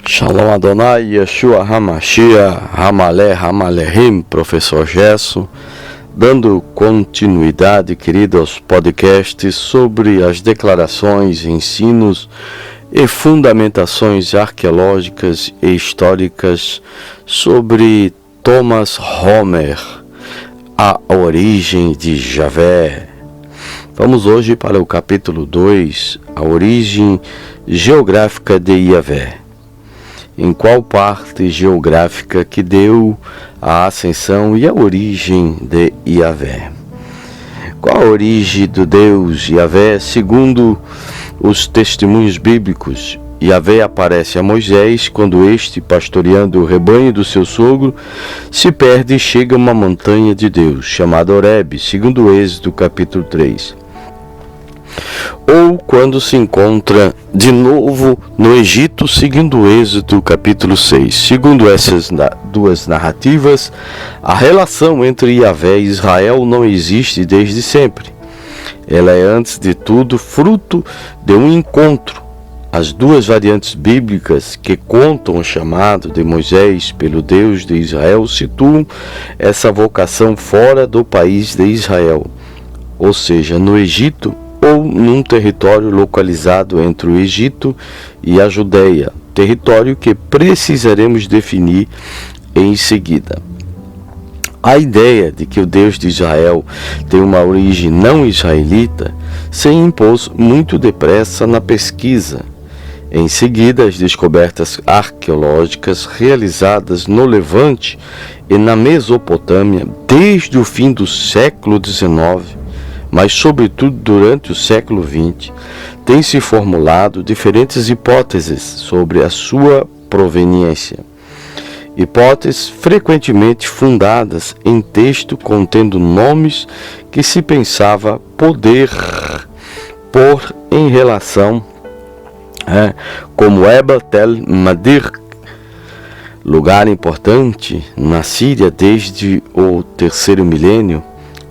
Shalom Adonai, Yeshua HaMashiach, Hamalé, Hamalehim, Professor Gesso, dando continuidade, querido, aos podcasts sobre as declarações, ensinos e fundamentações arqueológicas e históricas sobre Thomas Homer, a origem de Javé. Vamos hoje para o capítulo 2, a origem geográfica de Javé. Em qual parte geográfica que deu a ascensão e a origem de Javé? Qual a origem do Deus Javé segundo os testemunhos bíblicos? Javé aparece a Moisés quando este, pastoreando o rebanho do seu sogro, se perde e chega a uma montanha de Deus, chamada Horebe, segundo o Êxodo capítulo 3. Ou quando se encontra de novo no Egito, segundo o Êxodo capítulo 6. Segundo essas duas narrativas, a relação entre Javé e Israel não existe desde sempre. Ela é, antes de tudo, fruto de um encontro. As duas variantes bíblicas que contam o chamado de Moisés pelo Deus de Israel situam essa vocação fora do país de Israel, ou seja, no Egito, ou num território localizado entre o Egito e a Judéia, território que precisaremos definir em seguida. A ideia de que o Deus de Israel tem uma origem não israelita se impôs muito depressa na pesquisa. Em seguida, as descobertas arqueológicas realizadas no Levante e na Mesopotâmia desde o fim do século XIX, mas sobretudo durante o século XX, têm se formulado diferentes hipóteses sobre a sua proveniência. Hipóteses frequentemente fundadas em texto contendo nomes que se pensava poder pôr em relação, como Ebla Tel Madir, lugar importante na Síria desde o terceiro milênio.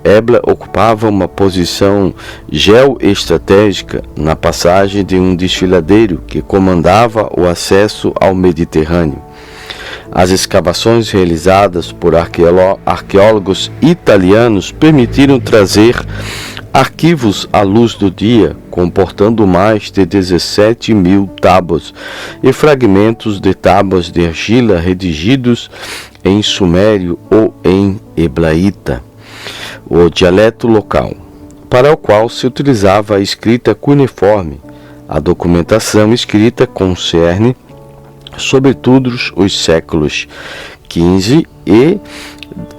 Ebla ocupava uma posição geoestratégica na passagem de um desfiladeiro que comandava o acesso ao Mediterrâneo. As escavações realizadas por arqueólogos italianos permitiram trazer arquivos à luz do dia, comportando mais de 17 mil tábuas e fragmentos de tábuas de argila redigidos em sumério ou em hebraíta, o dialeto local, para o qual se utilizava a escrita cuneiforme. A documentação escrita concerne, sobretudo, os séculos XV e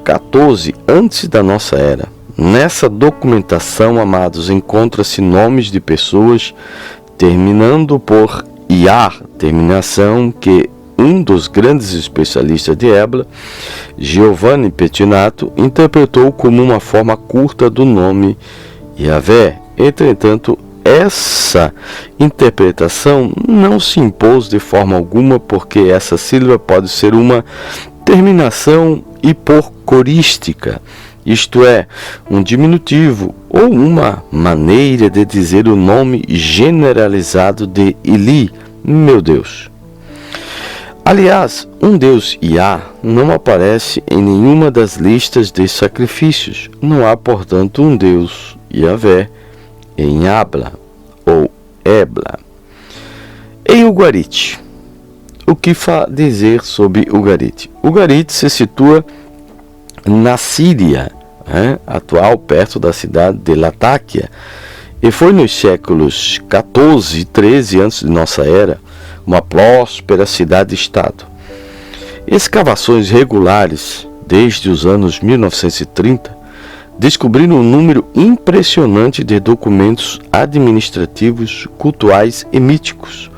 XIV antes da nossa era. Nessa documentação, amados, encontra-se nomes de pessoas terminando por iar, terminação que um dos grandes especialistas de Ebla, Giovanni Pettinato, interpretou como uma forma curta do nome Javé. Entretanto, essa interpretação não se impôs de forma alguma, porque essa sílaba pode ser uma terminação hipocorística, isto é, um diminutivo ou uma maneira de dizer o nome generalizado de Eli, meu Deus. Aliás, um Deus Iá não aparece em nenhuma das listas de sacrifícios. Não há, portanto, um Deus Javé em Abla ou Ebla. Em Ugarit, o que dizer sobre Ugarit? Ugarit se situa na Síria, atual, perto da cidade de Latáquia, e foi nos séculos 14 e 13 antes de nossa era, uma próspera cidade-estado. Escavações regulares desde os anos 1930 descobriram um número impressionante de documentos administrativos, cultuais e míticos,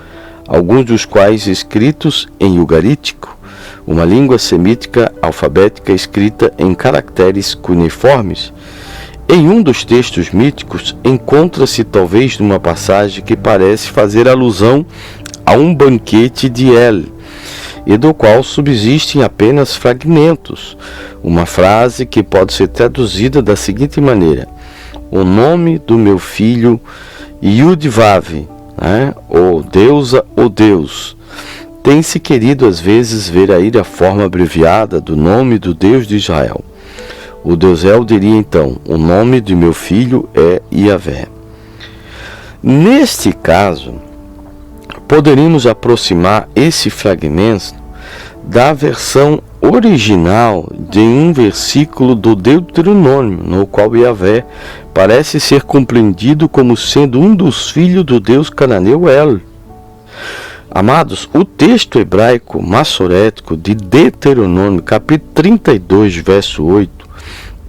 alguns dos quais escritos em ugarítico, uma língua semítica alfabética escrita em caracteres cuneiformes. Em um dos textos míticos encontra-se talvez numa passagem que parece fazer alusão a um banquete de El, e do qual subsistem apenas fragmentos. Uma frase que pode ser traduzida da seguinte maneira: o nome do meu filho Yudvav, ou deusa ou Deus, tem-se querido às vezes ver aí a forma abreviada do nome do Deus de Israel. O Deus El diria então: o nome de meu filho é Iavé. Neste caso, poderíamos aproximar esse fragmento da versão original de um versículo do Deuteronômio, no qual Iavé parece ser compreendido como sendo um dos filhos do Deus cananeu El. Amados, o texto hebraico massorético de Deuteronômio, capítulo 32, verso 8,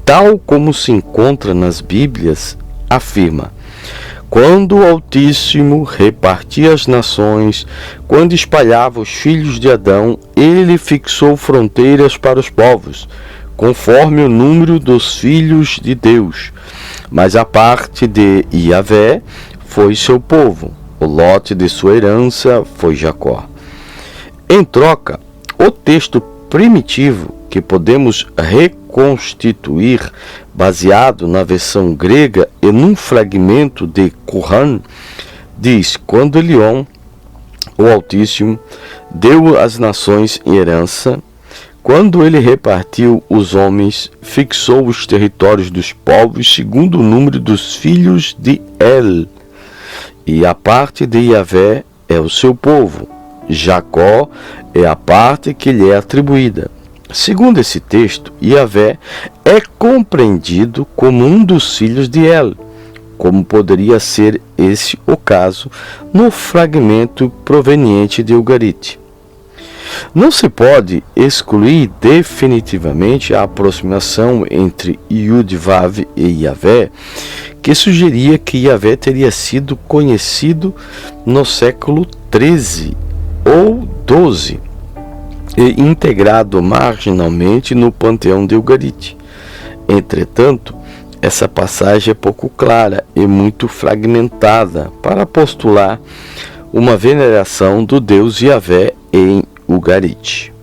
tal como se encontra nas Bíblias, afirma: quando o Altíssimo repartia as nações, quando espalhava os filhos de Adão, ele fixou fronteiras para os povos, conforme o número dos filhos de Deus. Mas a parte de Iavé foi seu povo, o lote de sua herança foi Jacó. Em troca, o texto primitivo que podemos reconstituir, baseado na versão grega e num fragmento de Qumran, diz: quando Elion, o Altíssimo, deu as nações em herança, quando ele repartiu os homens, fixou os territórios dos povos segundo o número dos filhos de El, e a parte de Iavé é o seu povo, Jacó é a parte que lhe é atribuída. Segundo esse texto, Iavé é compreendido como um dos filhos de El, como poderia ser esse o caso no fragmento proveniente de Ugarit. Não se pode excluir definitivamente a aproximação entre Yud-Vav e Iavé, que sugeria que Iavé teria sido conhecido no século XIII ou XII, e integrado marginalmente no panteão de Ugarit. Entretanto, essa passagem é pouco clara e muito fragmentada para postular uma veneração do Deus Iavé em Ugarit.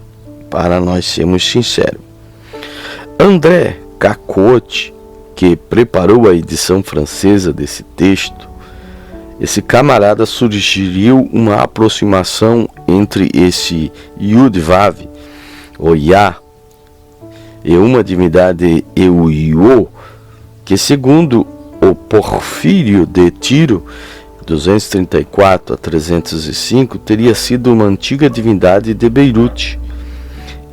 Para nós sermos sinceros, André Cacote, que preparou a edição francesa desse texto, esse camarada sugeriu uma aproximação entre esse Yud-Vav, ou Yah, e uma divindade Euiô, que segundo o Porfírio de Tiro, 234 a 305, teria sido uma antiga divindade de Beirute.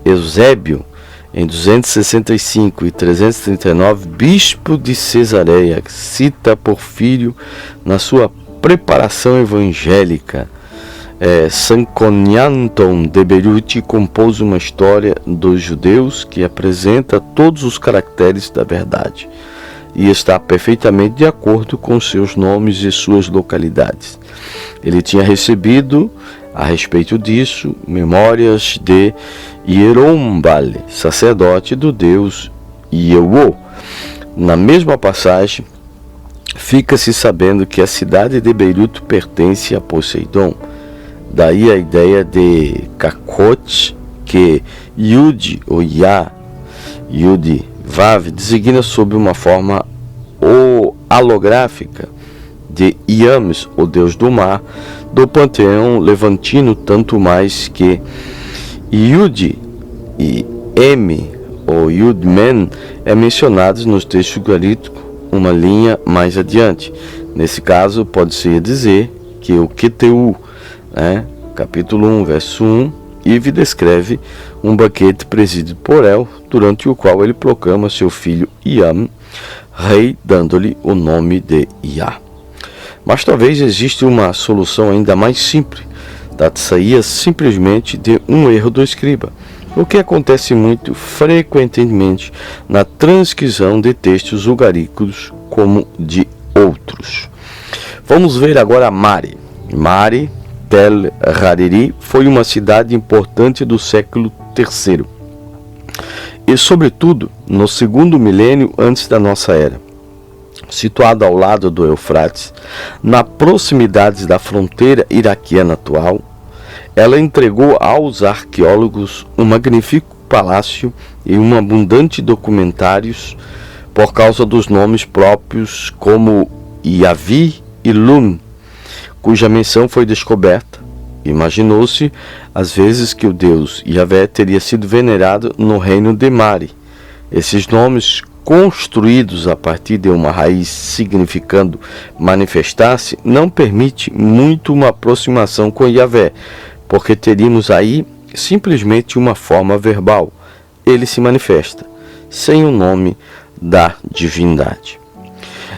Eusébio, em 265 e 339, bispo de Cesareia, cita Porfírio na sua preparação evangélica. Sanconianton de Beirute compôs uma história dos judeus que apresenta todos os caracteres da verdade e está perfeitamente de acordo com seus nomes e suas localidades. Ele tinha recebido, a respeito disso, memórias de Yerombal, sacerdote do deus Yeuô. Na mesma passagem, fica-se sabendo que a cidade de Beirute pertence a Poseidon. Daí a ideia de Cacote, que Yud ou Yah, Yud Vav, designa sob uma forma halográfica de Iames, o deus do mar, do panteão levantino, tanto mais que Yud e M, ou Yud-Men, é mencionados nos textos ugaríticos uma linha mais adiante. Nesse caso, pode-se dizer que o Keteu, capítulo 1, verso 1, Ive descreve um banquete presidido por El, durante o qual ele proclama seu filho Iam, rei, dando-lhe o nome de Iá. Mas talvez exista uma solução ainda mais simples, trata-se simplesmente de um erro do escriba, o que acontece muito frequentemente na transcrição de textos ugaríticos como de outros. Vamos ver agora Mari. Mari Tel Hariri foi uma cidade importante do século III e, sobretudo, no segundo milênio antes da nossa era. Situada ao lado do Eufrates, na proximidade da fronteira iraquiana atual, ela entregou aos arqueólogos um magnífico palácio e um abundante documentários por causa dos nomes próprios como Yavi e Lum, cuja menção foi descoberta Imaginou-se, às vezes, que o Deus Yahvé teria sido venerado no reino de Mari. Esses nomes, construídos a partir de uma raiz significando manifestar-se, não permite muito uma aproximação com Yahvé, porque teríamos aí simplesmente uma forma verbal. Ele se manifesta, sem o nome da divindade.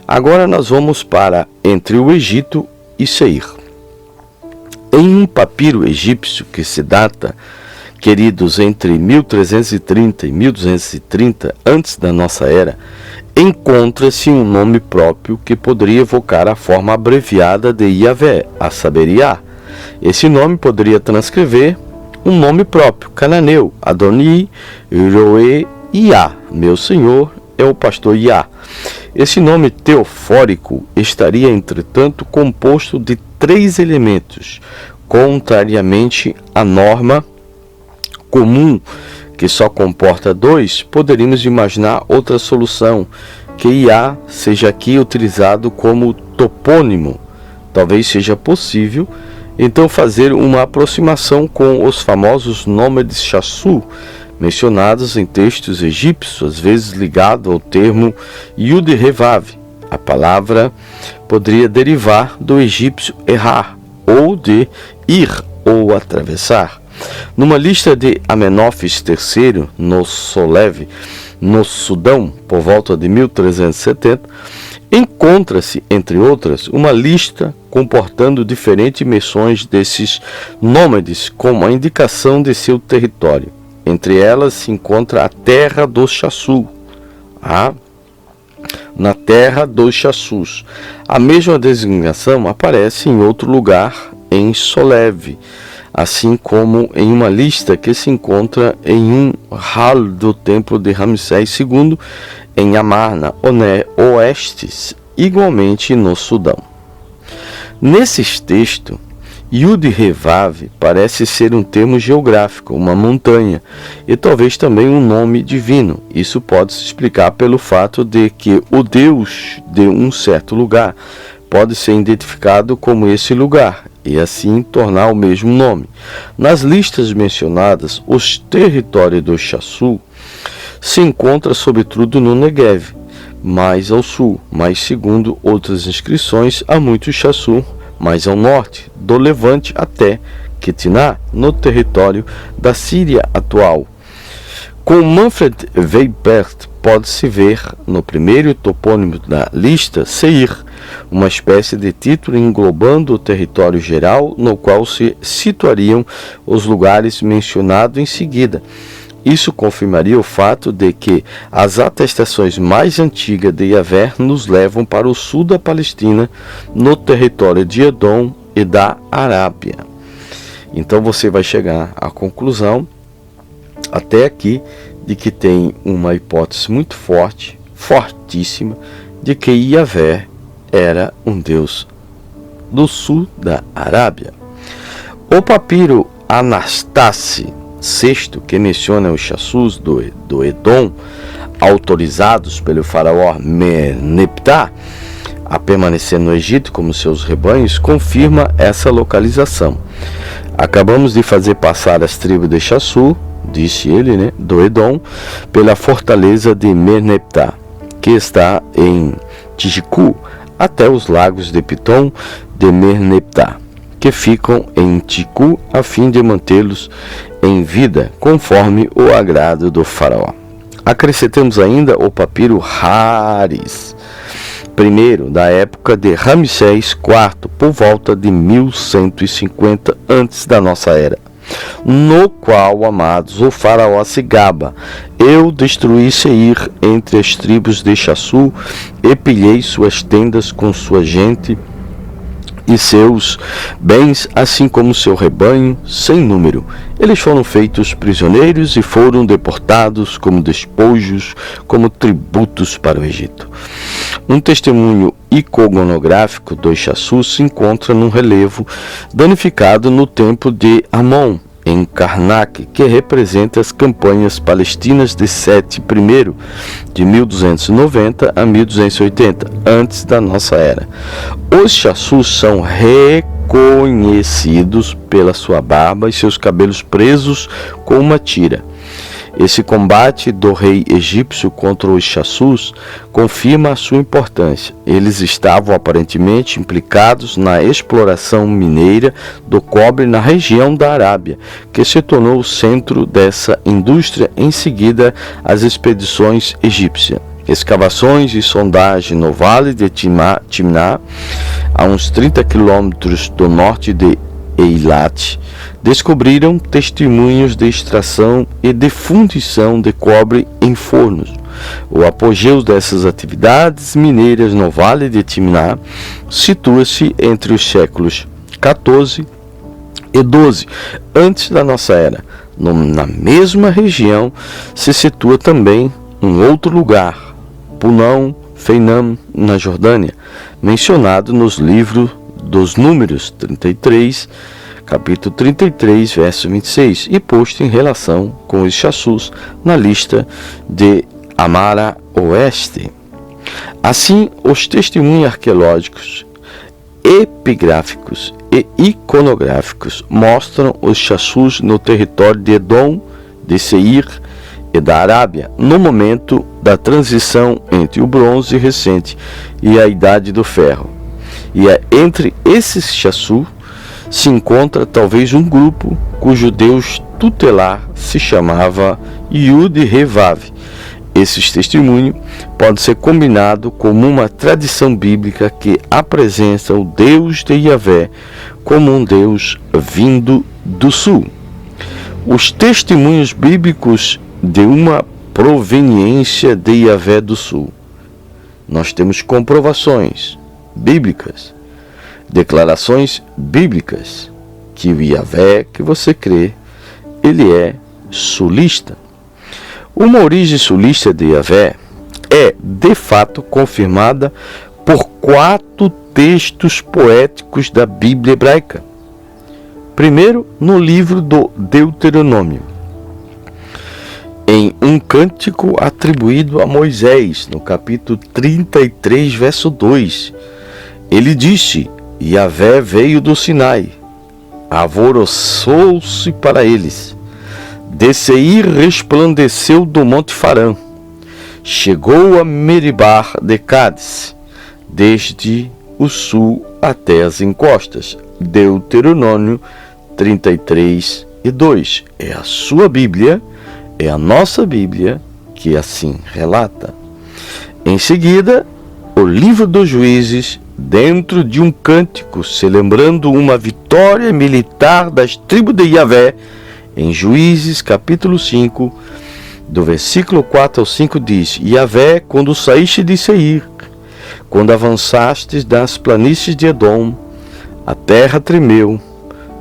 Agora nós vamos para entre o Egito e Seir. Em um papiro egípcio que se data, queridos, entre 1330 e 1230 antes da nossa era, encontra-se um nome próprio que poderia evocar a forma abreviada de Yahvé, a saber, Yah. Esse nome poderia transcrever um nome próprio, cananeu, Adoni, Roe, Yah, meu senhor é o pastor Yah. Esse nome teofórico estaria, entretanto, composto de 3 elementos, contrariamente à norma comum, que só comporta 2. Poderíamos imaginar outra solução, que Yah seja aqui utilizado como topônimo. Talvez seja possível, então, fazer uma aproximação com os famosos nômades Chassu, mencionados em textos egípcios, às vezes ligado ao termo Yud-Revav. A palavra poderia derivar do egípcio errar, ou de ir, ou atravessar. Numa lista de Amenófis III, no Solev, no Sudão, por volta de 1370, encontra-se, entre outras, uma lista comportando diferentes menções desses nômades como a indicação de seu território. Entre elas se encontra a terra dos Chassu. Na terra dos Chassus. A mesma designação aparece em outro lugar em Solev, assim como em uma lista que se encontra em um hall do templo de Ramsés II, em Amarna, Oeste, igualmente no Sudão. Nesses textos, Yud-Revav parece ser um termo geográfico, uma montanha, e talvez também um nome divino. Isso pode se explicar pelo fato de que o Deus de um certo lugar pode ser identificado como esse lugar, e assim tornar o mesmo nome. Nas listas mencionadas, os territórios do Chassu se encontram sobretudo no Negev, mais ao sul, mas segundo outras inscrições, há muitos Chassu mais ao norte, do Levante até Quitiná, no território da Síria atual. Com Manfred Weibert pode-se ver no primeiro topônimo da lista Seir, uma espécie de título englobando o território geral no qual se situariam os lugares mencionados em seguida. Isso confirmaria o fato de que as atestações mais antigas de Yahvé nos levam para o sul da Palestina, no território de Edom e da Arábia. Então você vai chegar à conclusão, até aqui, de que tem uma hipótese muito forte, fortíssima, de que Yahvé era um deus do sul da Arábia. O papiro Anastácio VI, que menciona os Chassus do Edom, autorizados pelo faraó Merneptah a permanecer no Egito como seus rebanhos, confirma essa localização. Acabamos de fazer passar as tribos de Chassu, disse ele, do Edom, pela fortaleza de Merneptah, que está em Tijicu, até os lagos de Pitom de Merneptah, que ficam em Ticu, a fim de mantê-los em vida, conforme o agrado do faraó. Acrescentemos ainda o papiro Haris, primeiro da época de Ramsés IV, por volta de 1150 antes da nossa era, no qual, amados, o faraó se gaba: eu destruí Seir entre as tribos de Chassu e pilhei suas tendas com sua gente e seus bens, assim como seu rebanho, sem número. Eles foram feitos prisioneiros e foram deportados como despojos, como tributos para o Egito. Um testemunho iconográfico dos Chassus se encontra num relevo danificado no templo de Amon, em Karnak, que representa as campanhas palestinas de Sete I, de 1290 a 1280, antes da nossa era. Os chassus são reconhecidos pela sua barba e seus cabelos presos com uma tira. Esse combate do rei egípcio contra os chassus confirma a sua importância. Eles estavam aparentemente implicados na exploração mineira do cobre na região da Arábia, que se tornou o centro dessa indústria em seguida às expedições egípcias. Escavações e sondagem no Vale de Timná, a uns 30 quilômetros do norte de Eilat, descobriram testemunhos de extração e de fundição de cobre em fornos. O apogeu dessas atividades mineiras no Vale de Timná situa-se entre os séculos XIV e XII, antes da nossa era. Na mesma região se situa também um outro lugar, Punão Feinam, na Jordânia, mencionado nos livros dos Números 33, capítulo 33, verso 26, e posto em relação com os chassus na lista de Amara Oeste. Assim, os testemunhos arqueológicos, epigráficos e iconográficos mostram os chassus no território de Edom, de Seir e da Arábia, no momento da transição entre o bronze recente e a Idade do Ferro. E entre esses chassus se encontra talvez um grupo cujo deus tutelar se chamava Yud-Revav. Esses testemunhos podem ser combinados como uma tradição bíblica que apresenta o Deus de Yahvé como um Deus vindo do sul. Os testemunhos bíblicos de uma proveniência de Yahvé do sul. Nós temos comprovações bíblicas, declarações bíblicas, que o Yahvé que você crê, ele é sulista. Uma origem sulista de Yahvé é, de fato, confirmada por 4 textos poéticos da Bíblia hebraica. Primeiro, no livro do Deuteronômio, em um cântico atribuído a Moisés, no capítulo 33, verso 2, ele disse: Yahvé veio do Sinai, alvoroçou-se para eles. De Seir resplandeceu do Monte Farã, chegou a Meribar de Cádiz, desde o sul até as encostas. Deuteronômio 33 e 2. É a sua Bíblia, é a nossa Bíblia que assim relata. Em seguida, o livro dos Juízes, dentro de um cântico celebrando uma vitória militar das tribos de Yahvé, em Juízes capítulo 5, do versículo 4 ao 5 diz: Yahvé, quando saíste de Seir, quando avançastes das planícies de Edom, a terra tremeu,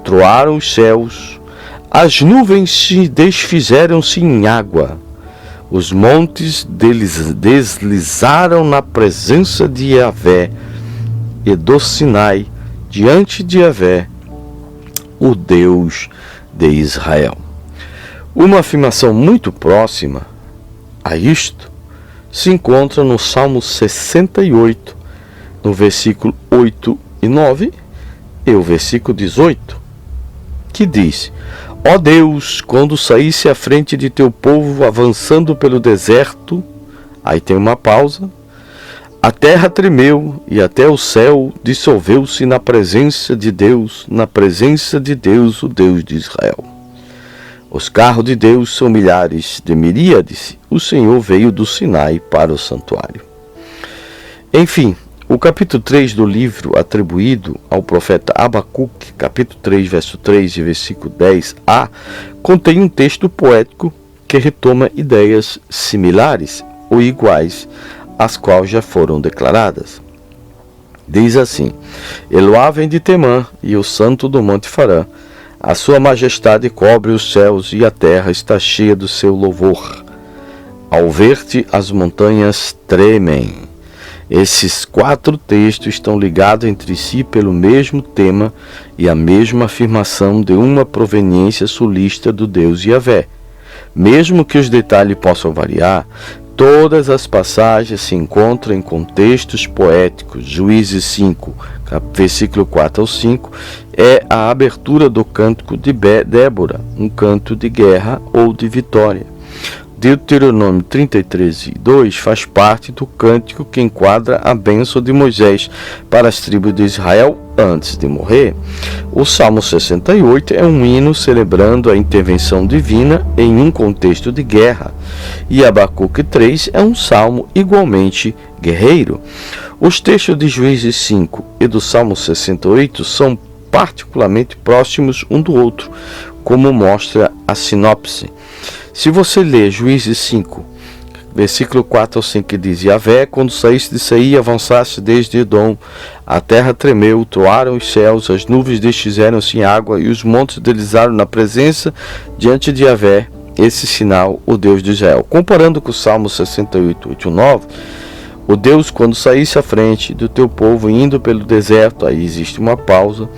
troaram os céus, as nuvens se desfizeram-se em água, os montes deslizaram na presença de Yahvé e do Sinai, diante de Yahvé, o Deus de Israel. Uma afirmação muito próxima a isto se encontra no Salmo 68, no versículo 8 e 9, e o versículo 18, que diz: Ó Deus, quando saísse à frente de teu povo avançando pelo deserto, aí tem uma pausa, a terra tremeu e até o céu dissolveu-se na presença de Deus, o Deus de Israel. Os carros de Deus são milhares de miríades, o Senhor veio do Sinai para o santuário. Enfim, o capítulo 3 do livro atribuído ao profeta Abacuque, capítulo 3, verso 3 e versículo 10a, contém um texto poético que retoma ideias similares ou iguais às quais já foram declaradas. Diz assim: Eloá vem de Temã e o santo do Monte Farã, a sua majestade cobre os céus e a terra está cheia do seu louvor. Ao ver-te as montanhas tremem, Esses 4 textos estão ligados entre si pelo mesmo tema e a mesma afirmação de uma proveniência sulista do Deus Yahvé. Mesmo que os detalhes possam variar, todas as passagens se encontram em contextos poéticos. Juízes 5, versículo 4 ao 5, é a abertura do cântico de Débora, um canto de guerra ou de vitória. Deuteronômio 33:2 faz parte do cântico que enquadra a bênção de Moisés para as tribos de Israel antes de morrer. O Salmo 68 é um hino celebrando a intervenção divina em um contexto de guerra. E Abacuque 3 é um salmo igualmente guerreiro. Os textos de Juízes 5 e do Salmo 68 são particularmente próximos um do outro, como mostra a sinopse. Se você ler Juízes 5, versículo 4 ao 5, que diz: Yahvé, quando saíste de Seir e avançaste desde Edom, a terra tremeu, troaram os céus, as nuvens desfizeram-se em água e os montes deslizaram na presença diante de Yahvé, esse sinal, o Deus de Israel. Comparando com o Salmo 68, 8 e 9, o Deus, quando saísse à frente do teu povo indo pelo deserto, aí existe uma pausa,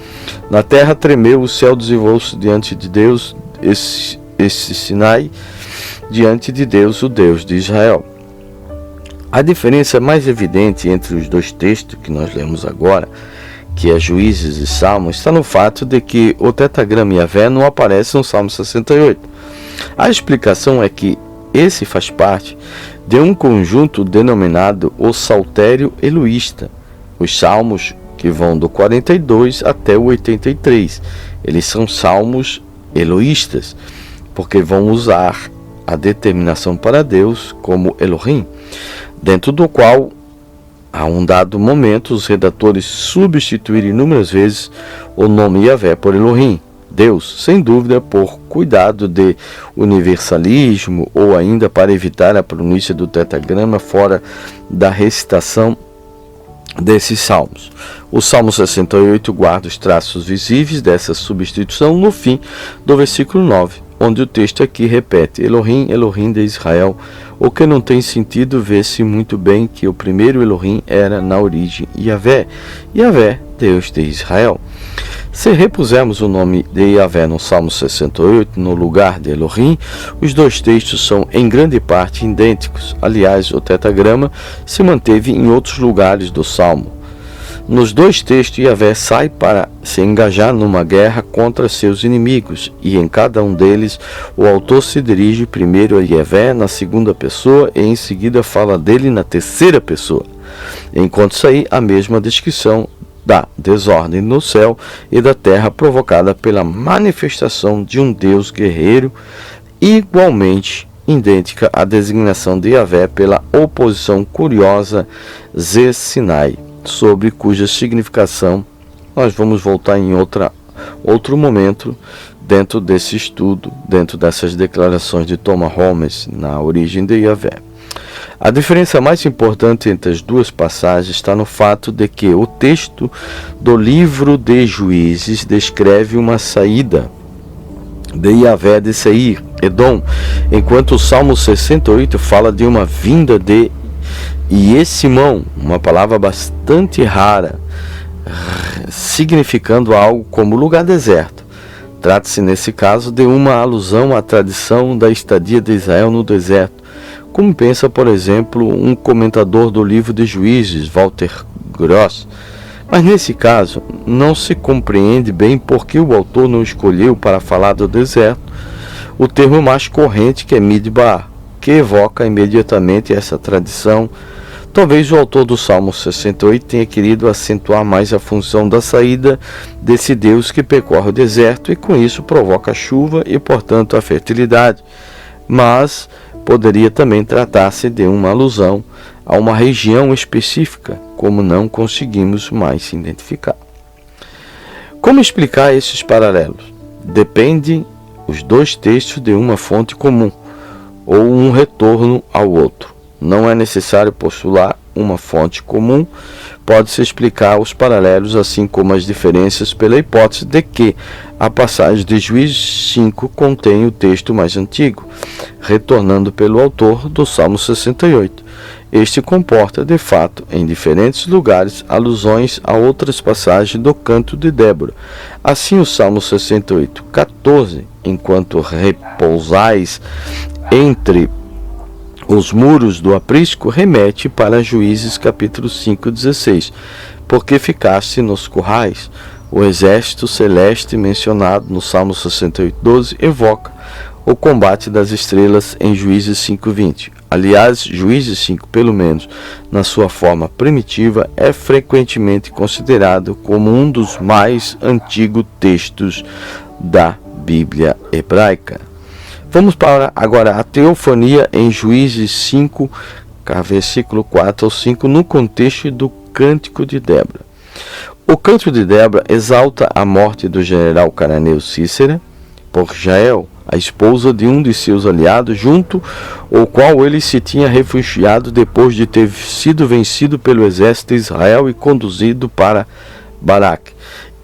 na terra tremeu, o céu desenvolveu-se diante de Deus, esse Sinai, diante de Deus, o Deus de Israel. A diferença mais evidente entre os dois textos que nós lemos agora, que é Juízes e Salmos, está no fato de que o tetragrama Yahvé não aparece no Salmo 68. A explicação é que esse faz parte de um conjunto denominado o Saltério Eloísta, os salmos que vão do 42 até o 83. Eles são salmos eloístas, porque vão usar a determinação para Deus como Elohim, dentro do qual, a um dado momento, os redatores substituíram inúmeras vezes o nome Yahvé por Elohim, Deus, sem dúvida por cuidado de universalismo ou ainda para evitar a pronúncia do tetragrama fora da recitação desses salmos. O Salmo 68 guarda os traços visíveis dessa substituição no fim do versículo 9, onde o texto aqui repete Elohim, Elohim de Israel, o que não tem sentido, vê-se muito bem que o primeiro Elohim era na origem Yahvé, Yahvé, Deus de Israel. Se repusermos o nome de Yahvé no Salmo 68 no lugar de Elohim, os dois textos são em grande parte idênticos. Aliás, o tetragrama se manteve em outros lugares do Salmo. Nos dois textos, Yahvé sai para se engajar numa guerra contra seus inimigos, e em cada um deles o autor se dirige primeiro a Yahvé na segunda pessoa e em seguida fala dele na terceira pessoa. Encontra-se aí a mesma descrição da desordem no céu e da terra provocada pela manifestação de um Deus guerreiro, igualmente idêntica à designação de Yahvé pela oposição curiosa Ze-Sinai, sobre cuja significação nós vamos voltar em outro momento dentro desse estudo, dentro dessas declarações de Thomas Holmes na origem de Yahvé. A diferença mais importante entre as duas passagens está no fato de que o texto do livro de Juízes descreve uma saída de Yahvé de Seir, Edom, enquanto o Salmo 68 fala de uma vinda de Yesimão, uma palavra bastante rara, significando algo como lugar deserto. Trata-se nesse caso de uma alusão à tradição da estadia de Israel no deserto, como pensa, por exemplo, um comentador do livro de Juízes, Walter Gross. Mas nesse caso, não se compreende bem por que o autor não escolheu para falar do deserto o termo mais corrente, que é Midbar, que evoca imediatamente essa tradição. Talvez o autor do Salmo 68 tenha querido acentuar mais a função da saída desse Deus que percorre o deserto e com isso provoca a chuva e, portanto, a fertilidade. Mas poderia também tratar-se de uma alusão a uma região específica, como não conseguimos mais se identificar. Como explicar esses paralelos? Dependem os dois textos de uma fonte comum ou um retorno ao outro. Não é necessário postular uma fonte comum, pode-se explicar os paralelos, assim como as diferenças, pela hipótese de que a passagem de Juízes 5 contém o texto mais antigo, retornando pelo autor do Salmo 68. Este comporta, de fato, em diferentes lugares, alusões a outras passagens do Canto de Débora. Assim, o Salmo 68, 14, enquanto repousais entre os muros do aprisco, remete para Juízes capítulo 5, 16. Porque ficaste nos currais. O exército celeste mencionado no Salmo 68, 12 evoca o combate das estrelas em Juízes 5, 20. Aliás, Juízes 5, pelo menos na sua forma primitiva, é frequentemente considerado como um dos mais antigos textos da Bíblia hebraica. Vamos para agora a teofania em Juízes 5, versículo 4 ao 5, no contexto do Cântico de Débora. O Cântico de Débora exalta a morte do general cananeu Cícera por Jael, a esposa de um de seus aliados, junto ao qual ele se tinha refugiado depois de ter sido vencido pelo exército de Israel e conduzido para Baraque.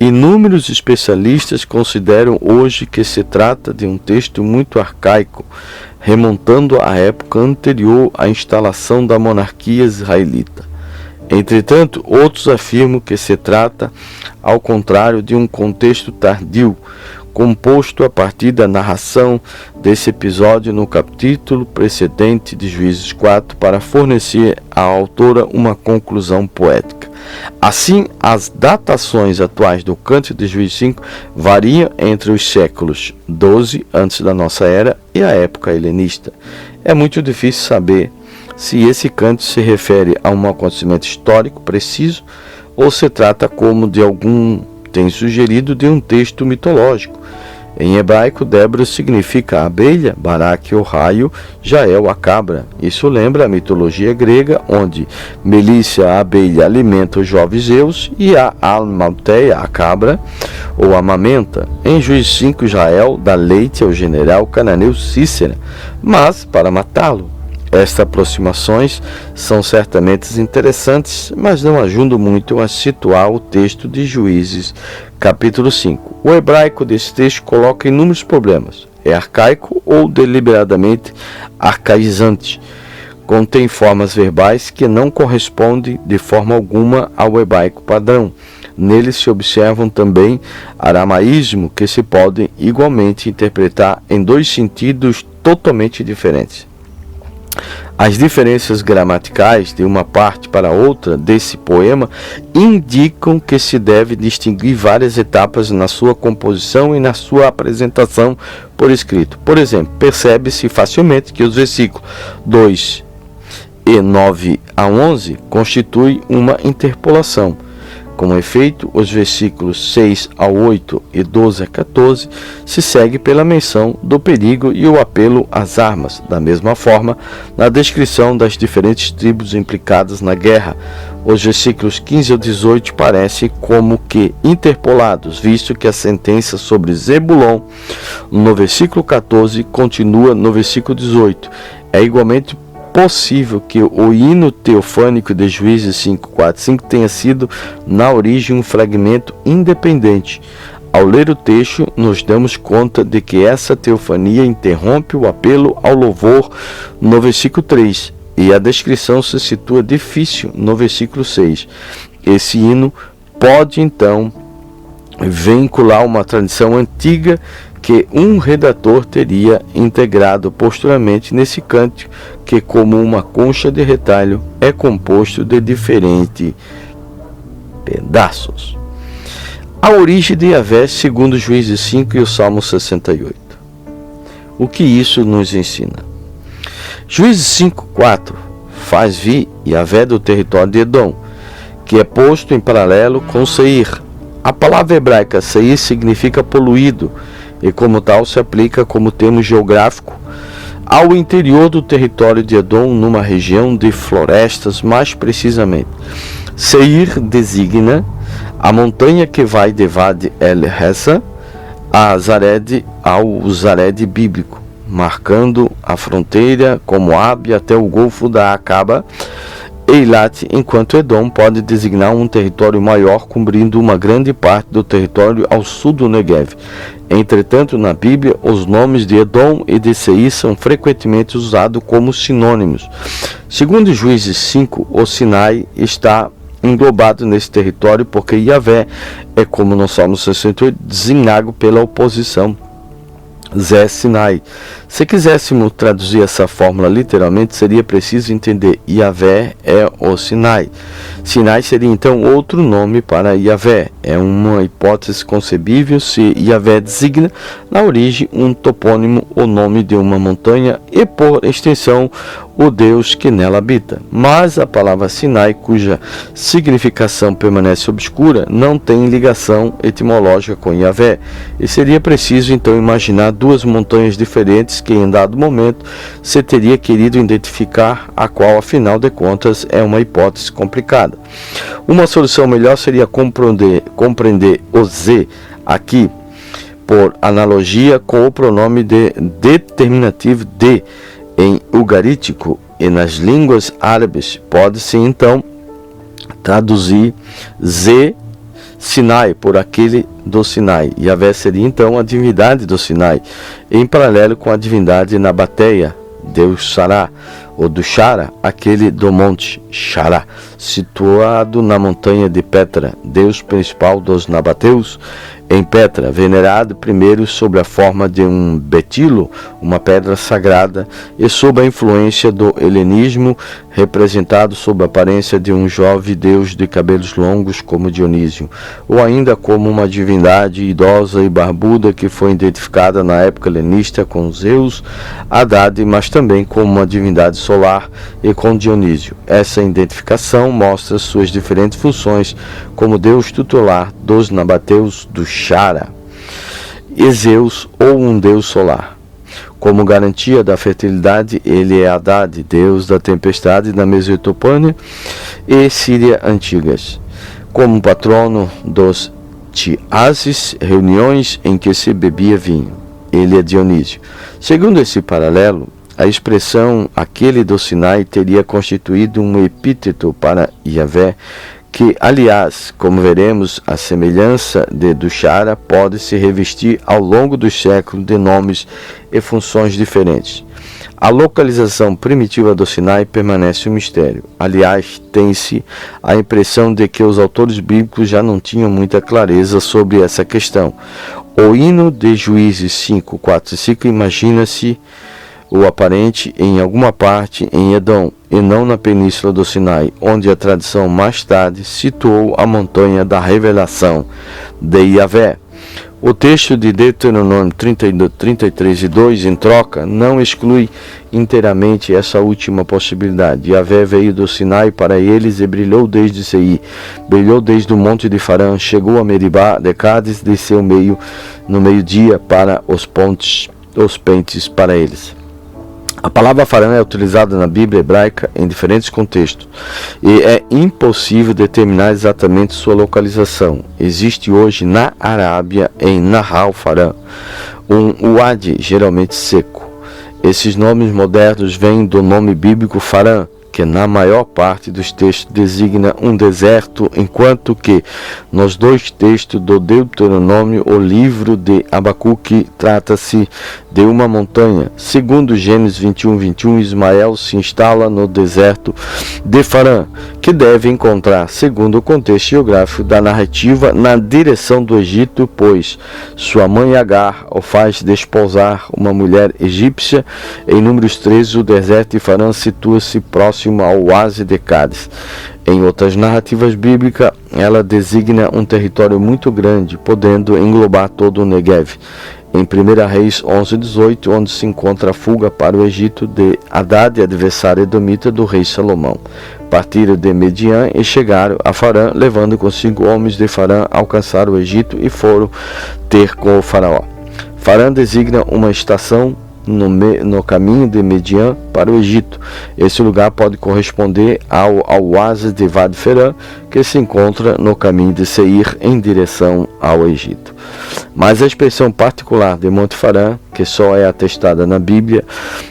Inúmeros especialistas consideram hoje que se trata de um texto muito arcaico, remontando à época anterior à instalação da monarquia israelita. Entretanto, outros afirmam que se trata, ao contrário, de um contexto tardio, composto a partir da narração desse episódio no capítulo precedente de Juízes 4, para fornecer à autora uma conclusão poética. Assim, as datações atuais do Cântico de Juízes 5 variam entre os séculos 12 antes da nossa era e a época helenista. É muito difícil saber se esse cântico se refere a um acontecimento histórico preciso ou se trata, como de algum tem sugerido, de um texto mitológico. Em hebraico, Débora significa abelha, Baraque o raio, Jael a cabra. Isso lembra a mitologia grega, onde Melícia, a abelha, alimenta os jovens Zeus e a Almalteia, a cabra, ou amamenta. Em Juízes 5, Jael dá leite ao general cananeu Cícera, mas para matá-lo. Estas aproximações são certamente interessantes, mas não ajudam muito a situar o texto de Juízes, capítulo 5. O hebraico desse texto coloca inúmeros problemas. É arcaico ou deliberadamente arcaizante. Contém formas verbais que não correspondem de forma alguma ao hebraico padrão. Nele se observam também aramaísmos que se podem igualmente interpretar em dois sentidos totalmente diferentes. As diferenças gramaticais de uma parte para outra desse poema indicam que se deve distinguir várias etapas na sua composição e na sua apresentação por escrito. Por exemplo, percebe-se facilmente que os versículos 2 e 9 a 11 constituem uma interpolação. Com efeito, os versículos 6 a 8 e 12 a 14 se segue pela menção do perigo e o apelo às armas. Da mesma forma, na descrição das diferentes tribos implicadas na guerra, os versículos 15 a 18 parecem como que interpolados, visto que a sentença sobre Zebulon, no versículo 14, continua no versículo 18. É igualmente possível que o hino teofânico de Juízes 5, 4, 5 tenha sido, na origem, um fragmento independente. Ao ler o texto, nos damos conta de que essa teofania interrompe o apelo ao louvor no versículo 3, e a descrição se situa difícil no versículo 6. Esse hino pode, então, vincular uma tradição antiga que um redator teria integrado posteriormente nesse cântico, que, como uma concha de retalho, é composto de diferentes pedaços. A origem de Yahvé, segundo Juízes 5 e o Salmo 68. O que isso nos ensina? Juízes 5, 4 faz vir Yahvé do território de Edom, que é posto em paralelo com Seir. A palavra hebraica Seir significa poluído, e como tal se aplica como termo geográfico ao interior do território de Edom, numa região de florestas, mais precisamente. Seir designa a montanha que vai de Wadi el-Hessa ao Zared bíblico, marcando a fronteira com Moabe até o Golfo da Acaba Eilat, enquanto Edom pode designar um território maior cobrindo uma grande parte do território ao sul do Negev. Entretanto, na Bíblia, os nomes de Edom e de Seir são frequentemente usados como sinônimos. Segundo Juízes 5, o Sinai está englobado nesse território porque Yahvé é, como no Salmo 68, designado pela oposição, Zé Sinai. Se quiséssemos traduzir essa fórmula literalmente, seria preciso entender Yahvé é o Sinai. Sinai seria então outro nome para Yahvé. É uma hipótese concebível se Yahvé designa na origem um topônimo, o nome de uma montanha e, por extensão, o Deus que nela habita. Mas a palavra Sinai, cuja significação permanece obscura, não tem ligação etimológica com Yahvé. E seria preciso então imaginar duas montanhas diferentes que em dado momento se teria querido identificar, a qual afinal de contas é uma hipótese complicada. Uma solução melhor seria compreender o Z aqui por analogia com o pronome de determinativo de em ugarítico e nas línguas árabes. Pode-se então traduzir Z Sinai por aquele do Sinai. Yahvé seria então a divindade do Sinai, em paralelo com a divindade Nabateia, Deus Sará, ou do Shara, aquele do monte Shara, situado na montanha de Petra, Deus principal dos Nabateus, em Petra, venerado primeiro sob a forma de um betilo, uma pedra sagrada, e sob a influência do helenismo, representado sob a aparência de um jovem deus de cabelos longos como Dionísio, ou ainda como uma divindade idosa e barbuda que foi identificada na época helenista com Zeus, Haddad, mas também como uma divindade solar e com Dionísio. Essa identificação mostra suas diferentes funções como deus tutelar dos nabateus do Shara e Zeus, ou um deus solar. Como garantia da fertilidade, ele é Haddad, deus da tempestade da Mesopotâmia e Síria antigas. Como patrono dos tiazes, reuniões em que se bebia vinho, ele é Dionísio. Segundo esse paralelo, a expressão aquele do Sinai teria constituído um epíteto para Yahvé, que, aliás, como veremos, a semelhança do Shara pode se revestir ao longo dos séculos de nomes e funções diferentes. A localização primitiva do Sinai permanece um mistério. Aliás, tem-se a impressão de que os autores bíblicos já não tinham muita clareza sobre essa questão. O hino de Juízes 5, 4 e 5 imagina-se o aparente em alguma parte em Edom, e não na península do Sinai, onde a tradição mais tarde situou a montanha da revelação de Yahvé. O texto de Deuteronômio 33 e 2, em troca, não exclui inteiramente essa última possibilidade. Yahvé veio do Sinai para eles e brilhou desde Seir, brilhou desde o monte de Farã, chegou a Meribá de Cádiz, desceu no meio-dia para os pentes para eles. A palavra Farã é utilizada na Bíblia hebraica em diferentes contextos e é impossível determinar exatamente sua localização. Existe hoje na Arábia, em Nahal Farã, um uadi geralmente seco. Esses nomes modernos vêm do nome bíblico Farã, que na maior parte dos textos designa um deserto, enquanto que nos dois textos do Deuteronômio, o livro de Abacuque, trata-se de uma montanha. Segundo Gênesis 21, Ismael se instala no deserto de Farã, que deve encontrar, segundo o contexto geográfico da narrativa, na direção do Egito, pois sua mãe Agar o faz desposar uma mulher egípcia. Em Números 13, o deserto de Farã situa-se próximo ao oásis de Cádiz. Em outras narrativas bíblicas, ela designa um território muito grande, podendo englobar todo o Negev. Em 1 Reis 11:18, onde se encontra a fuga para o Egito de Haddad, adversário edomita do rei Salomão. Partiram de Median e chegaram a Farã, levando consigo homens de Farã, alcançaram o Egito e foram ter com o faraó. Farã designa uma estação no caminho de Midian para o Egito. Esse lugar pode corresponder ao oásis de Wadi Feran, que se encontra no caminho de Seir em direção ao Egito. Mas a expressão particular de Monte Farã, que só é atestada na Bíblia,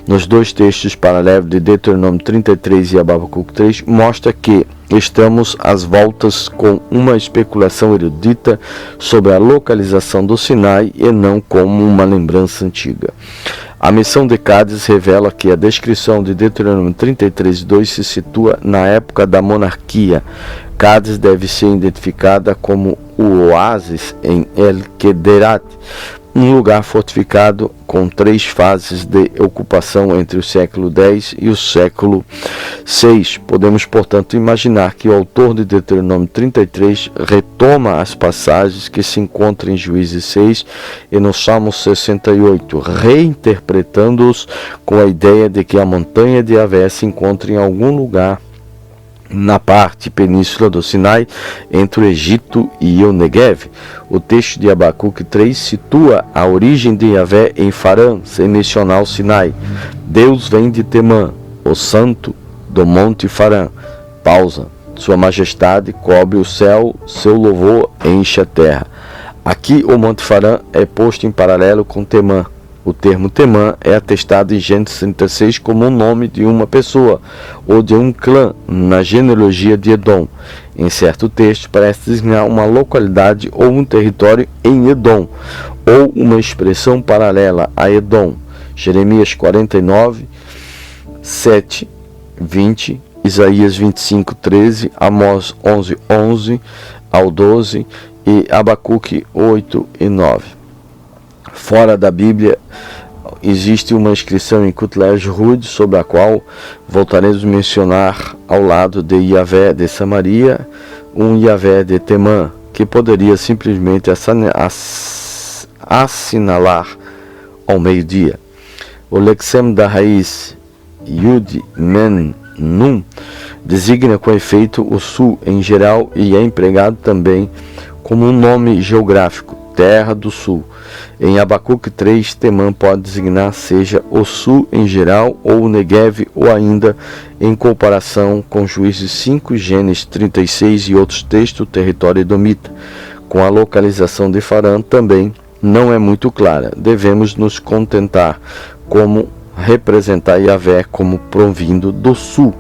nos dois textos paralelos de Deuteronômio 33 e Abacuque 3, mostra que estamos às voltas com uma especulação erudita sobre a localização do Sinai e não como uma lembrança antiga. A missão de Cádiz revela que a descrição de Deuteronômio 33:2 se situa na época da monarquia. Cádiz deve ser identificada como o oásis em El-Quederat, um lugar fortificado com 3 fases de ocupação entre o século X e o século VI. Podemos, portanto, imaginar que o autor de Deuteronômio 33 retoma as passagens que se encontram em Juízes 6 e no Salmo 68, reinterpretando-os com a ideia de que a montanha de Yahvé se encontra em algum lugar na parte península do Sinai, entre o Egito e o Negev. O texto de Abacuque 3 situa a origem de Yahvé em Farã, sem mencionar o Sinai. Deus vem de Temã, o santo do monte Farã. Pausa. Sua majestade cobre o céu, seu louvor enche a terra. Aqui o monte Farã é posto em paralelo com Temã. O termo Temã é atestado em Gênesis 36 como o nome de uma pessoa ou de um clã na genealogia de Edom. Em certo texto, parece designar uma localidade ou um território em Edom, ou uma expressão paralela a Edom. Jeremias 49, 7, 20, Isaías 25, 13, Amós 11, 11 ao 12 e Abacuque 8 e 9. Fora da Bíblia, existe uma inscrição em Cutlej Hud, sobre a qual voltaremos a mencionar ao lado de Yahvé de Samaria, um Yahvé de Temã, que poderia simplesmente assinalar ao meio-dia. O lexema da raiz Yud Men Nun designa com efeito o sul em geral e é empregado também como um nome geográfico, terra do sul. Em Abacuque 3, Temã pode designar seja o sul em geral ou o Negev, ou ainda, em comparação com Juízes 5, Gênesis 36 e outros textos, o território edomita. Com a localização de Farã também não é muito clara. Devemos nos contentar como representar Yahvé como provindo do sul.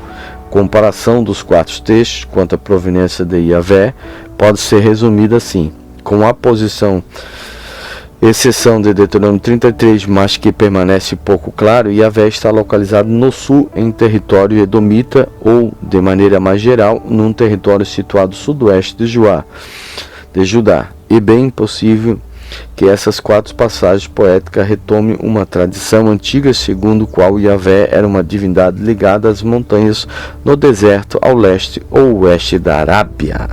Comparação dos 4 textos quanto à proveniência de Yahvé pode ser resumida assim: com a posição exceção de Deuteronômio 33, mas que permanece pouco claro, Yahvé está localizado no sul em território edomita ou, de maneira mais geral, num território situado sudoeste de Judá. E bem possível que essas 4 passagens poéticas retomem uma tradição antiga segundo a qual Yahvé era uma divindade ligada às montanhas no deserto ao leste ou oeste da Arábia.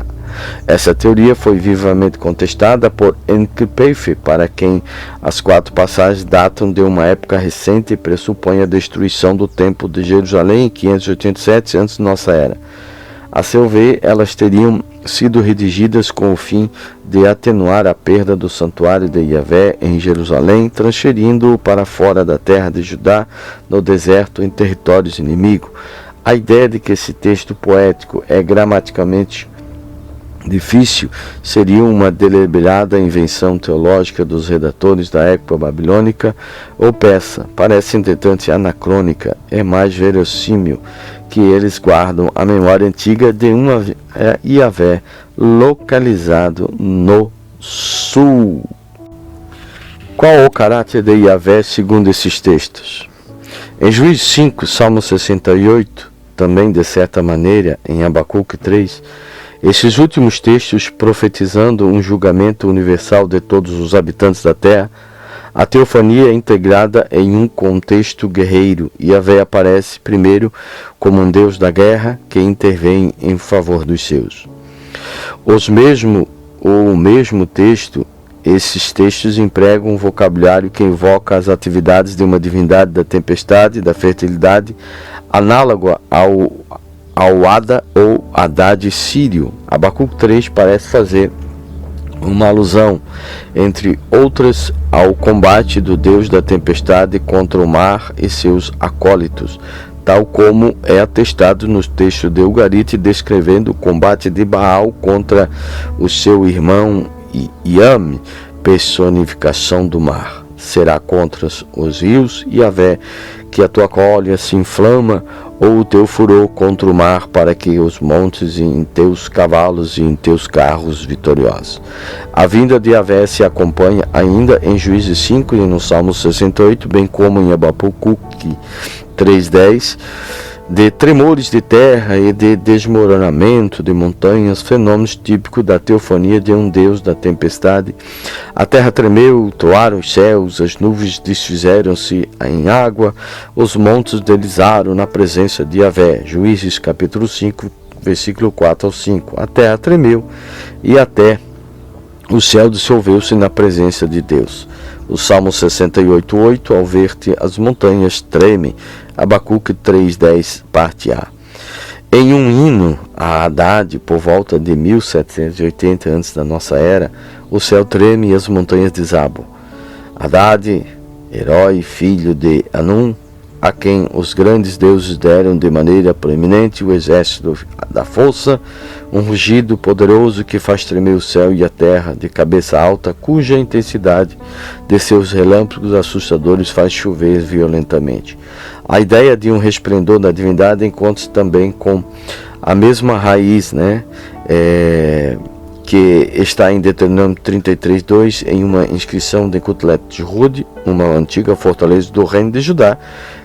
Essa teoria foi vivamente contestada por Enkipafe, para quem as 4 passagens datam de uma época recente e pressupõem a destruição do Templo de Jerusalém em 587 a.C. de nossa era. A seu ver, elas teriam sido redigidas com o fim de atenuar a perda do santuário de Yahvé em Jerusalém, transferindo-o para fora da terra de Judá, no deserto, em territórios inimigos. A ideia de que esse texto poético é gramaticalmente difícil seria uma deliberada invenção teológica dos redatores da época babilônica ou persa. Parece, entretanto, anacrônica. É mais verossímil que eles guardam a memória antiga de uma Yahvé localizado no sul. Qual o caráter de Yahvé segundo esses textos? Em Juízes 5, Salmo 68, também de certa maneira em Abacuque 3, esses últimos textos profetizando um julgamento universal de todos os habitantes da terra, a teofania é integrada em um contexto guerreiro. Yahvé aparece primeiro como um Deus da guerra que intervém em favor dos seus. O mesmo texto, esses textos empregam um vocabulário que invoca as atividades de uma divindade da tempestade e da fertilidade, análogo ao Ada ou Haddad sírio. Abacuque 3 parece fazer uma alusão, entre outras, ao combate do Deus da tempestade contra o mar e seus acólitos, tal como é atestado nos textos de Ugarit, descrevendo o combate de Baal contra o seu irmão Iame, personificação do mar. Será contra os rios, Yahvé, que a tua cólera se inflama, ou o teu furor contra o mar, para que os montes em teus cavalos e em teus carros vitoriosos. A vinda de Yahvé se acompanha ainda em Juízes 5 e no Salmo 68, bem como em Abacuque 3:10, de tremores de terra e de desmoronamento de montanhas, fenômenos típicos da teofania de um Deus da tempestade. A terra tremeu, toaram os céus, as nuvens desfizeram-se em água, os montes deslizaram na presença de Yahvé. Juízes capítulo 5, versículo 4 ao 5. A terra tremeu e até o céu dissolveu-se na presença de Deus. O Salmo 68:8, ao ver-te as montanhas tremem. Abacuque 3:10, parte A. Em um hino a Haddad, por volta de 1780 antes da nossa era, o céu treme e as montanhas desabam. Haddad, herói, filho de Anum, a quem os grandes deuses deram de maneira proeminente o exército da força, um rugido poderoso que faz tremer o céu e a terra, de cabeça alta, cuja intensidade de seus relâmpagos assustadores faz chover violentamente. A ideia de um resplendor da divindade encontra-se também com a mesma raiz, que está em Deuteronômio 33:2, em uma inscrição de Kutlet Rude, uma antiga fortaleza do reino de Judá,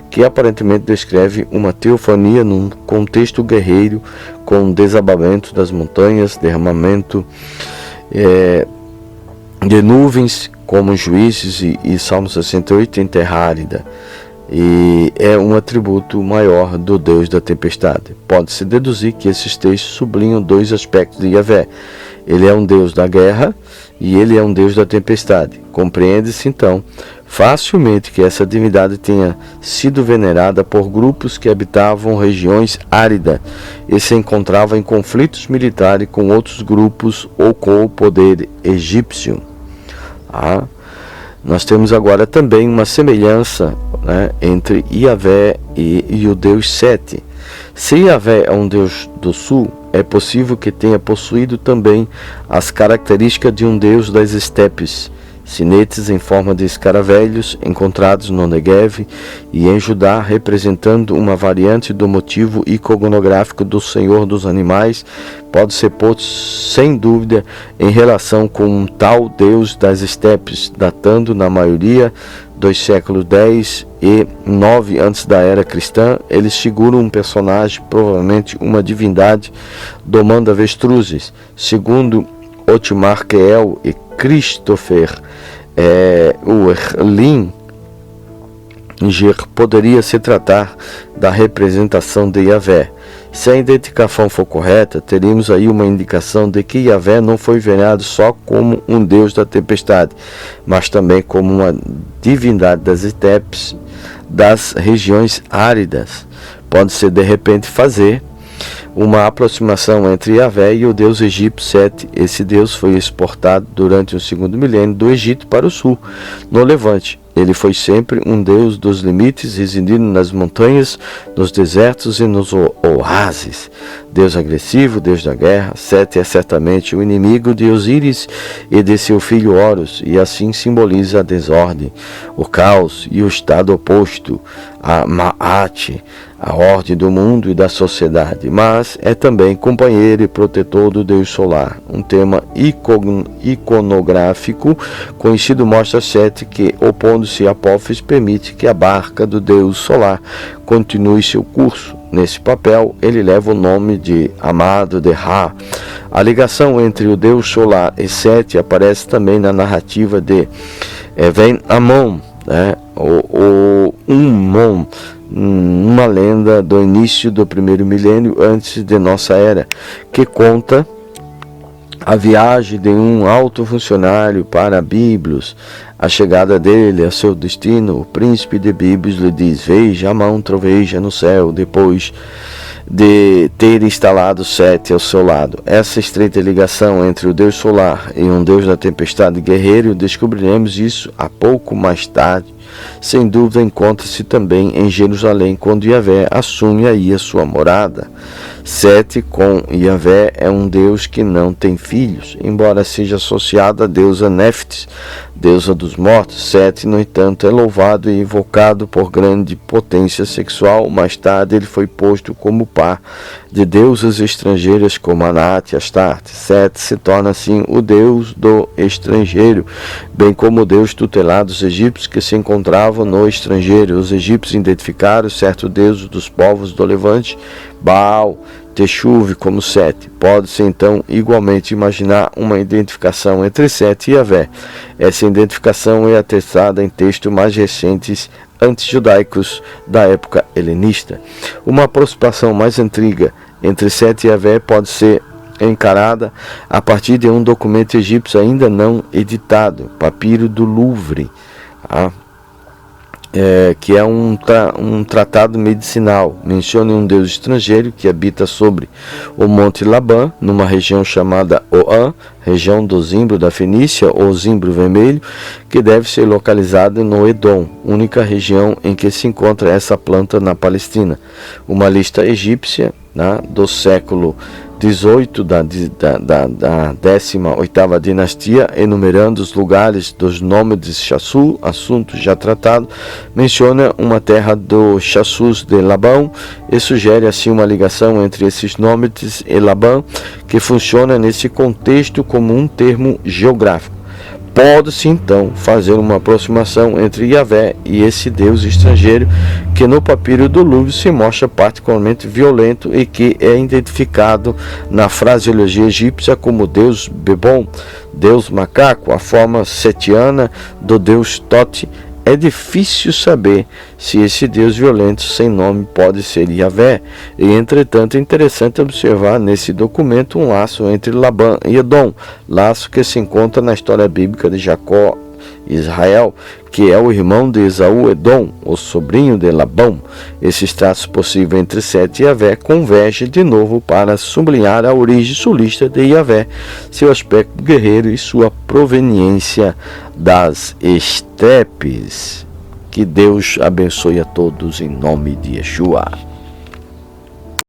que aparentemente descreve uma teofania num contexto guerreiro, com desabamento das montanhas, derramamento de nuvens, como Juízes e Salmo 68, em terra árida. E é um atributo maior do Deus da tempestade. Pode-se deduzir que esses textos sublinham dois aspectos de Yahvé. Ele é um Deus da guerra e ele é um Deus da tempestade. Compreende-se, então, facilmente que essa divindade tenha sido venerada por grupos que habitavam regiões áridas e se encontravam em conflitos militares com outros grupos ou com o poder egípcio. Nós temos agora também uma semelhança, entre Yahvé e o Deus Sete. Se Yahvé é um Deus do sul, é possível que tenha possuído também as características de um Deus das estepes, sinetes em forma de escaravelhos encontrados no Negev e em Judá, representando uma variante do motivo iconográfico do Senhor dos Animais, pode ser posto sem dúvida em relação com um tal Deus das estepes, datando na maioria dos séculos 10 e 9 antes da era cristã. Eles figuram um personagem, provavelmente uma divindade, domando avestruzes. Segundo Otmar Keel e Christopher Uerlinger, poderia se tratar da representação de Yahvé. Se a identificação for correta, teríamos aí uma indicação de que Yahvé não foi venerado só como um deus da tempestade, mas também como uma divindade das estepes, das regiões áridas. Pode-se de repente fazer uma aproximação entre Yahvé e o deus egípcio Sete. Esse deus foi exportado durante o segundo milênio do Egito para o sul, no Levante. Ele foi sempre um deus dos limites, residindo nas montanhas, nos desertos e nos oásis. Deus agressivo, Deus da guerra. Sete é certamente o inimigo de Osíris e de seu filho Horus, e assim simboliza a desordem, o caos e o estado oposto, a Ma'at, a ordem do mundo e da sociedade, mas é também companheiro e protetor do Deus solar. Um tema iconográfico conhecido mostra Sete que, opondo-se a Apófis, permite que a barca do Deus solar continue seu curso. Nesse papel, ele leva o nome de amado de Ra. A ligação entre o Deus solar e Sete aparece também na narrativa de Even Amon, ou Ummon, uma lenda do início do primeiro milênio antes de nossa era, que conta a viagem de um alto funcionário para Biblos. A chegada dele a seu destino, o príncipe de Biblos lhe diz: veja a mão troveja no céu. Depois de ter instalado Sete ao seu lado. Essa estreita ligação entre o Deus solar e um Deus da tempestade guerreiro, descobriremos isso a pouco mais tarde. Sem dúvida, encontra-se também em Jerusalém, quando Yahvé assume aí a sua morada. Sete com Yahvé é um Deus que não tem filhos, embora seja associado à deusa Néftis, deusa dos mortos. Sete, no entanto, é louvado e invocado por grande potência sexual. Mais tarde, ele foi posto como par de deusas estrangeiras como Anat e Astarte. Sete se torna assim o deus do estrangeiro, bem como o deus tutelar dos egípcios que se encontravam no estrangeiro. Os egípcios identificaram certo deus dos povos do Levante, Baal, Texuve, como Sete. Pode-se então igualmente imaginar uma identificação entre Sete e Yahvé. Essa identificação é atestada em textos mais recentes antijudaicos da época helenista. Uma aproximação mais antiga entre Sete e Yahvé pode ser encarada a partir de um documento egípcio ainda não editado, Papiro do Louvre, que é um tratado medicinal. Menciona um deus estrangeiro que habita sobre o Monte Labã, numa região chamada Oã, região do zimbro da Fenícia, ou zimbro vermelho, que deve ser localizada no Edom, única região em que se encontra essa planta na Palestina. Uma lista egípcia do século 18 da 18ª dinastia, enumerando os lugares dos nômades Chassú, assunto já tratado, menciona uma terra do Chassus de Labão e sugere assim uma ligação entre esses nômades e Labão, que funciona nesse contexto como um termo geográfico. Pode-se então fazer uma aproximação entre Yahvé e esse deus estrangeiro, que no papiro do Louvre se mostra particularmente violento e que é identificado na fraseologia egípcia como deus Bebon, deus macaco, a forma setiana do deus Tote. É difícil saber se esse deus violento sem nome pode ser Yahvé, e entretanto é interessante observar nesse documento um laço entre Labã e Edom, laço que se encontra na história bíblica de Jacó e Israel, que é o irmão de Esaú, Edom, o sobrinho de Labão. Esses traços possíveis entre Sete e Yahvé convergem de novo para sublinhar a origem sulista de Yahvé, seu aspecto guerreiro e sua proveniência das estepes. Que Deus abençoe a todos em nome de Yeshua.